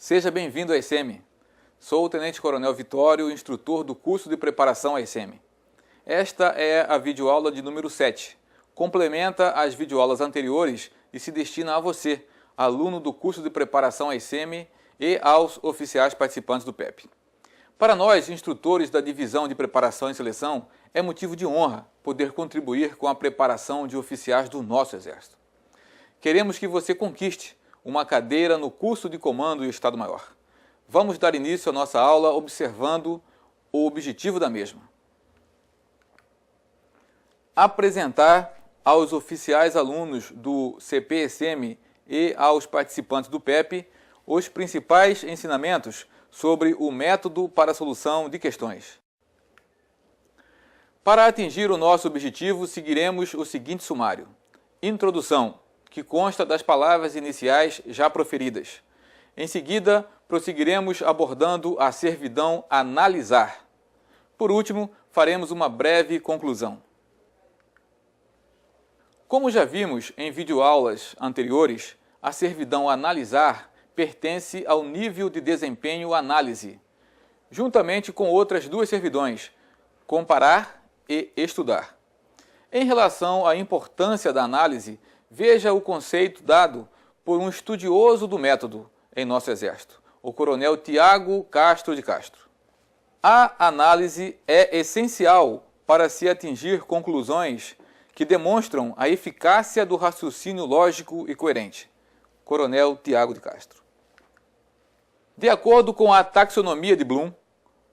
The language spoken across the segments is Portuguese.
Seja bem-vindo à ECM. Sou o Tenente Coronel Vitório, instrutor do curso de preparação à ECM. Esta é a videoaula de número 7. Complementa as videoaulas anteriores e se destina a você, aluno do curso de preparação à ECM, e aos oficiais participantes do PEP. Para nós, instrutores da Divisão de Preparação e Seleção, é motivo de honra poder contribuir com a preparação de oficiais do nosso Exército. Queremos que você conquiste uma cadeira no curso de Comando e Estado-Maior. Vamos dar início à nossa aula observando o objetivo da mesma. Apresentar aos oficiais alunos do CP-ECM e aos participantes do PEP os principais ensinamentos sobre o método para a solução de questões. Para atingir o nosso objetivo, seguiremos o seguinte sumário. Introdução, que consta das palavras iniciais já proferidas. Em seguida, prosseguiremos abordando a servidão analisar. Por último, faremos uma breve conclusão. Como já vimos em videoaulas anteriores, a servidão analisar pertence ao nível de desempenho análise, juntamente com outras duas servidões, comparar e estudar. Em relação à importância da análise, veja o conceito dado por um estudioso do método em nosso Exército, o Coronel Tiago Castro de Castro. A análise é essencial para se atingir conclusões que demonstram a eficácia do raciocínio lógico e coerente. Coronel Tiago de Castro. De acordo com a taxonomia de Bloom,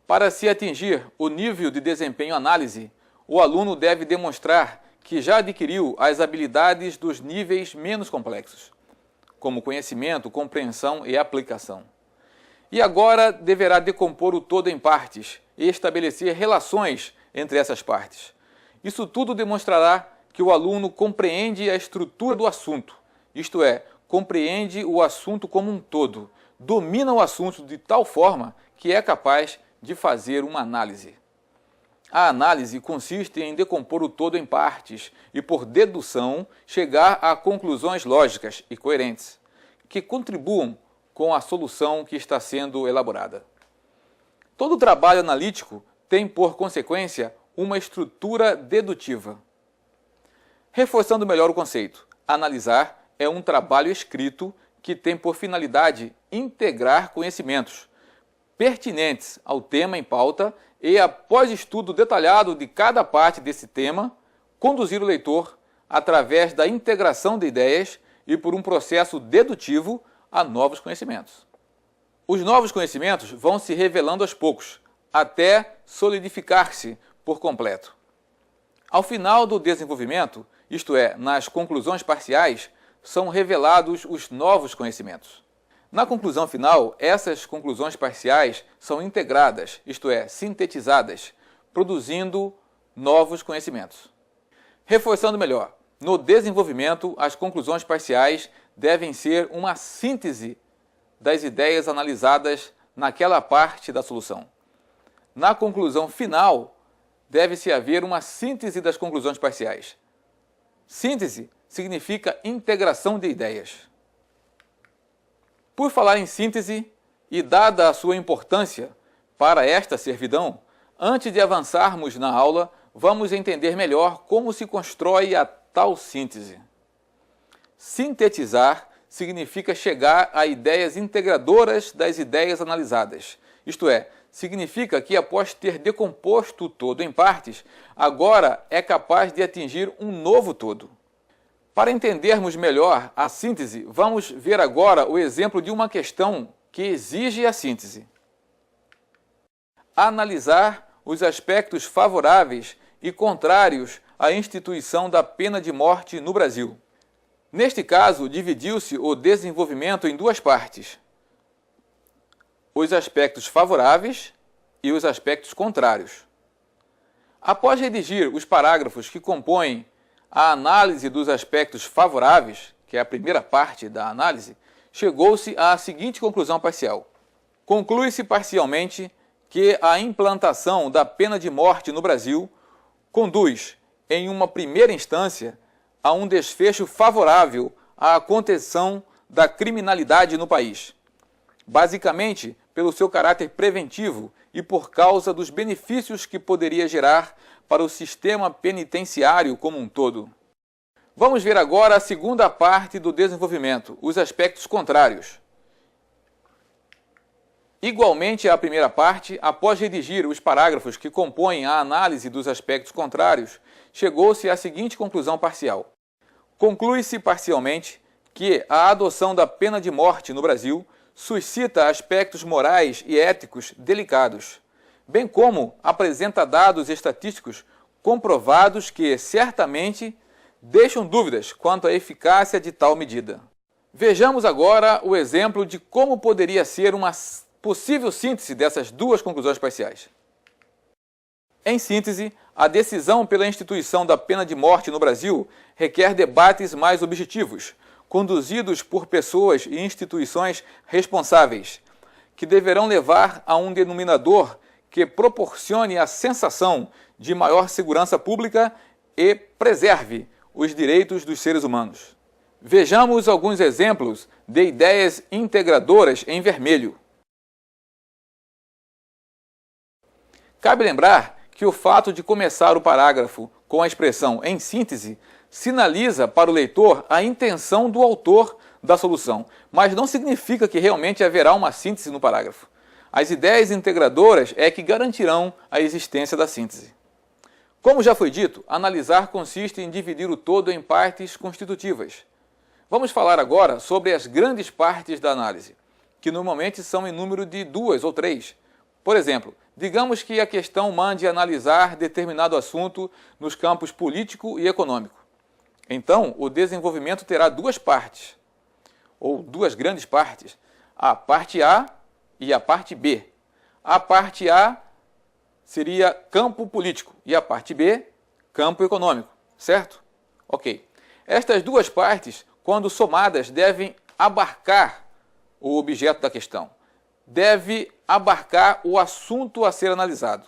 para se atingir o nível de desempenho análise, o aluno deve demonstrar que já adquiriu as habilidades dos níveis menos complexos, como conhecimento, compreensão e aplicação. E agora deverá decompor o todo em partes e estabelecer relações entre essas partes. Isso tudo demonstrará que o aluno compreende a estrutura do assunto, isto é, compreende o assunto como um todo, domina o assunto de tal forma que é capaz de fazer uma análise. A análise consiste em decompor o todo em partes e, por dedução, chegar a conclusões lógicas e coerentes, que contribuam com a solução que está sendo elaborada. Todo trabalho analítico tem, por consequência, uma estrutura dedutiva. Reforçando melhor o conceito, analisar é um trabalho escrito que tem por finalidade integrar conhecimentos pertinentes ao tema em pauta e, após estudo detalhado de cada parte desse tema, conduzir o leitor, através da integração de ideias e por um processo dedutivo, a novos conhecimentos. Os novos conhecimentos vão se revelando aos poucos, até solidificar-se por completo. Ao final do desenvolvimento, isto é, nas conclusões parciais, são revelados os novos conhecimentos. Na conclusão final, essas conclusões parciais são integradas, isto é, sintetizadas, produzindo novos conhecimentos. Reforçando melhor, no desenvolvimento, as conclusões parciais devem ser uma síntese das ideias analisadas naquela parte da solução. Na conclusão final, deve-se haver uma síntese das conclusões parciais. Síntese significa integração de ideias. Por falar em síntese, e dada a sua importância para esta servidão, antes de avançarmos na aula, vamos entender melhor como se constrói a tal síntese. Sintetizar significa chegar a ideias integradoras das ideias analisadas. Isto é, significa que após ter decomposto o todo em partes, agora é capaz de atingir um novo todo. Para entendermos melhor a síntese, vamos ver agora o exemplo de uma questão que exige a síntese. Analisar os aspectos favoráveis e contrários à instituição da pena de morte no Brasil. Neste caso, dividiu-se o desenvolvimento em duas partes: os aspectos favoráveis e os aspectos contrários. Após redigir os parágrafos que compõem a análise dos aspectos favoráveis, que é a primeira parte da análise, chegou-se à seguinte conclusão parcial. Conclui-se parcialmente que a implantação da pena de morte no Brasil conduz, em uma primeira instância, a um desfecho favorável à contenção da criminalidade no país, basicamente pelo seu caráter preventivo e por causa dos benefícios que poderia gerar para o sistema penitenciário como um todo. Vamos ver agora a segunda parte do desenvolvimento, os aspectos contrários. Igualmente à primeira parte, após redigir os parágrafos que compõem a análise dos aspectos contrários, chegou-se à seguinte conclusão parcial. Conclui-se parcialmente que a adoção da pena de morte no Brasil suscita aspectos morais e éticos delicados, bem como apresenta dados estatísticos comprovados que, certamente, deixam dúvidas quanto à eficácia de tal medida. Vejamos agora o exemplo de como poderia ser uma possível síntese dessas duas conclusões parciais. Em síntese, a decisão pela instituição da pena de morte no Brasil requer debates mais objetivos, conduzidos por pessoas e instituições responsáveis, que deverão levar a um denominador que proporcione a sensação de maior segurança pública e preserve os direitos dos seres humanos. Vejamos alguns exemplos de ideias integradoras em vermelho. Cabe lembrar que o fato de começar o parágrafo com a expressão em síntese sinaliza para o leitor a intenção do autor da solução, mas não significa que realmente haverá uma síntese no parágrafo. As ideias integradoras é que garantirão a existência da síntese. Como já foi dito, analisar consiste em dividir o todo em partes constitutivas. Vamos falar agora sobre as grandes partes da análise, que normalmente são em número de 2 ou 3. Por exemplo, digamos que a questão mande analisar determinado assunto nos campos político e econômico. Então, o desenvolvimento terá duas partes, ou duas grandes partes, a parte A e a parte B. A parte A seria campo político e a parte B, campo econômico, certo? Ok. Estas duas partes, quando somadas, devem abarcar o objeto da questão. Deve abarcar o assunto a ser analisado.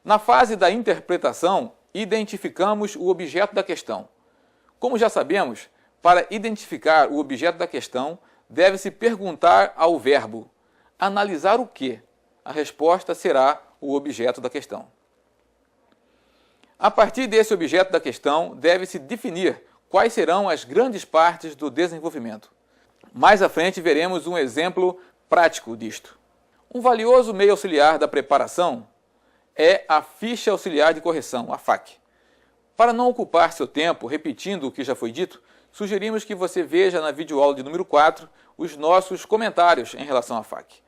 Na fase da interpretação, identificamos o objeto da questão. Como já sabemos, para identificar o objeto da questão, deve-se perguntar ao verbo analisar o quê? A resposta será o objeto da questão. A partir desse objeto da questão, deve-se definir quais serão as grandes partes do desenvolvimento. Mais à frente veremos um exemplo prático disto. Um valioso meio auxiliar da preparação é a ficha auxiliar de correção, a FAQ. Para não ocupar seu tempo repetindo o que já foi dito, sugerimos que você veja na videoaula de número 4 os nossos comentários em relação à FAQ.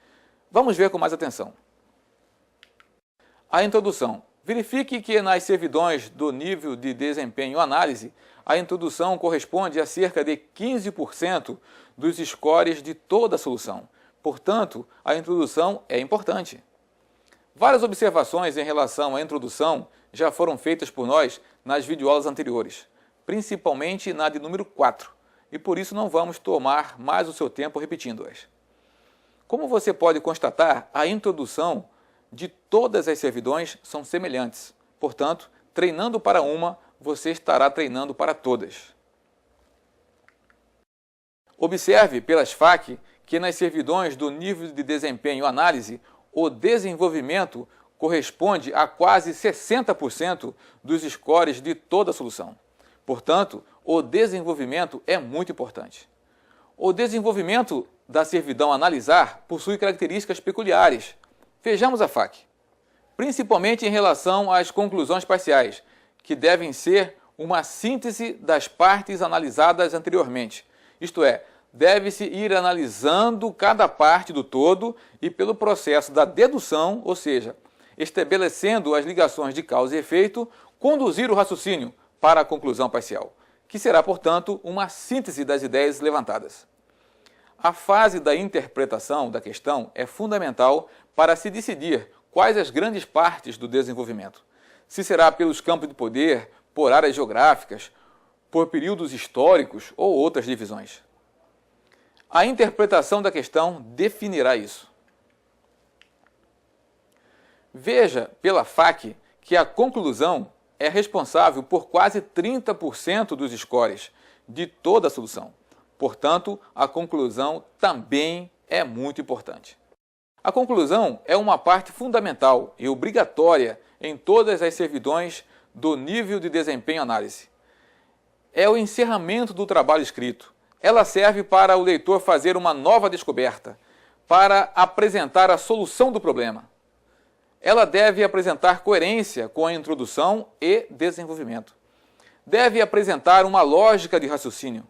Vamos ver com mais atenção. A introdução. Verifique que nas servidões do nível de desempenho análise, a introdução corresponde a cerca de 15% dos scores de toda a solução. Portanto, a introdução é importante. Várias observações em relação à introdução já foram feitas por nós nas videoaulas anteriores, principalmente na de número 4, e por isso não vamos tomar mais o seu tempo repetindo-as. Como você pode constatar, a introdução de todas as servidões são semelhantes. Portanto, treinando para uma, você estará treinando para todas. Observe pelas FAQ que nas servidões do nível de desempenho análise, o desenvolvimento corresponde a quase 60% dos scores de toda a solução. Portanto, o desenvolvimento é muito importante. O desenvolvimento da servidão analisar possui características peculiares. Vejamos a FAQ. Principalmente em relação às conclusões parciais, que devem ser uma síntese das partes analisadas anteriormente. Isto é, deve-se ir analisando cada parte do todo e pelo processo da dedução, ou seja, estabelecendo as ligações de causa e efeito, conduzir o raciocínio para a conclusão parcial, que será, portanto, uma síntese das ideias levantadas. A fase da interpretação da questão é fundamental para se decidir quais as grandes partes do desenvolvimento. Se será pelos campos de poder, por áreas geográficas, por períodos históricos ou outras divisões. A interpretação da questão definirá isso. Veja pela FAQ que a conclusão é responsável por quase 30% dos scores de toda a solução. Portanto, a conclusão também é muito importante. A conclusão é uma parte fundamental e obrigatória em todas as servidões do nível de desempenho análise. É o encerramento do trabalho escrito. Ela serve para o leitor fazer uma nova descoberta, para apresentar a solução do problema. Ela deve apresentar coerência com a introdução e desenvolvimento. Deve apresentar uma lógica de raciocínio.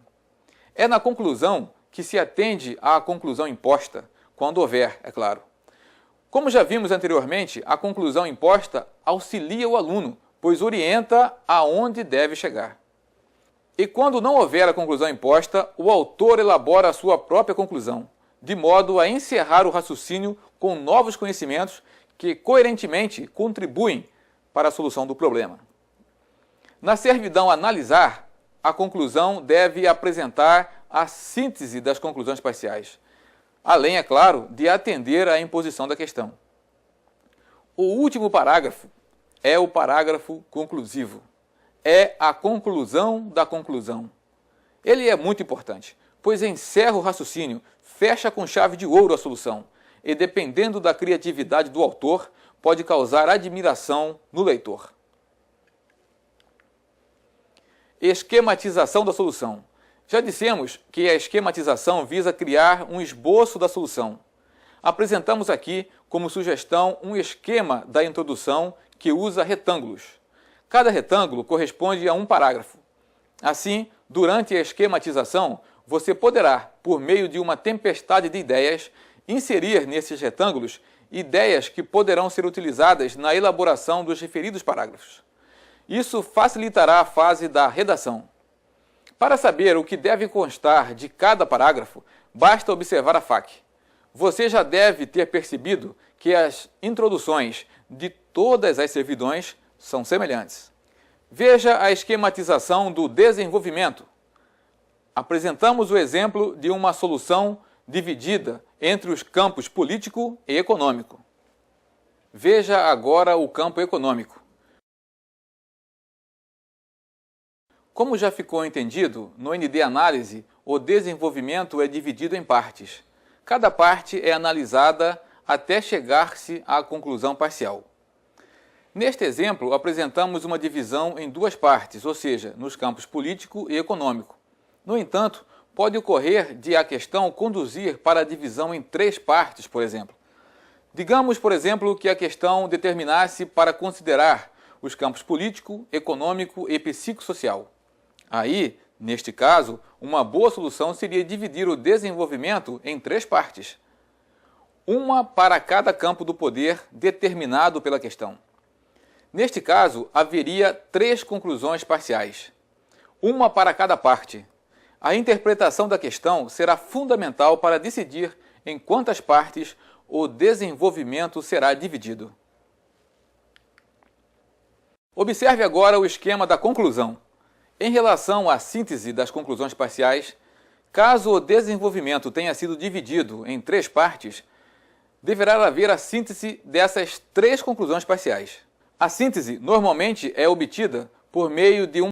É na conclusão que se atende à conclusão imposta, quando houver, é claro. Como já vimos anteriormente, a conclusão imposta auxilia o aluno, pois orienta aonde deve chegar. E quando não houver a conclusão imposta, o autor elabora a sua própria conclusão, de modo a encerrar o raciocínio com novos conhecimentos que coerentemente contribuem para a solução do problema. Na servidão analisar, a conclusão deve apresentar a síntese das conclusões parciais, além, é claro, de atender à imposição da questão. O último parágrafo é o parágrafo conclusivo. É a conclusão da conclusão. Ele é muito importante, pois encerra o raciocínio, fecha com chave de ouro a solução e, dependendo da criatividade do autor, pode causar admiração no leitor. Esquematização da solução. Já dissemos que a esquematização visa criar um esboço da solução. Apresentamos aqui como sugestão um esquema da introdução que usa retângulos. Cada retângulo corresponde a um parágrafo. Assim, durante a esquematização, você poderá, por meio de uma tempestade de ideias, inserir nesses retângulos ideias que poderão ser utilizadas na elaboração dos referidos parágrafos. Isso facilitará a fase da redação. Para saber o que deve constar de cada parágrafo, basta observar a FAQ. Você já deve ter percebido que as introduções de todas as servidões são semelhantes. Veja a esquematização do desenvolvimento. Apresentamos o exemplo de uma solução dividida entre os campos político e econômico. Veja agora o campo econômico. Como já ficou entendido, no ND Análise, o desenvolvimento é dividido em partes. Cada parte é analisada até chegar-se à conclusão parcial. Neste exemplo, apresentamos uma divisão em duas partes, ou seja, nos campos político e econômico. No entanto, pode ocorrer de a questão conduzir para a divisão em três partes, por exemplo. Digamos, por exemplo, que a questão determinasse para considerar os campos político, econômico e psicossocial. Aí, neste caso, uma boa solução seria dividir o desenvolvimento em três partes. Uma para cada campo do poder determinado pela questão. Neste caso, haveria três conclusões parciais. Uma para cada parte. A interpretação da questão será fundamental para decidir em quantas partes o desenvolvimento será dividido. Observe agora o esquema da conclusão. Em relação à síntese das conclusões parciais, caso o desenvolvimento tenha sido dividido em três partes, deverá haver a síntese dessas três conclusões parciais. A síntese normalmente é obtida por meio de um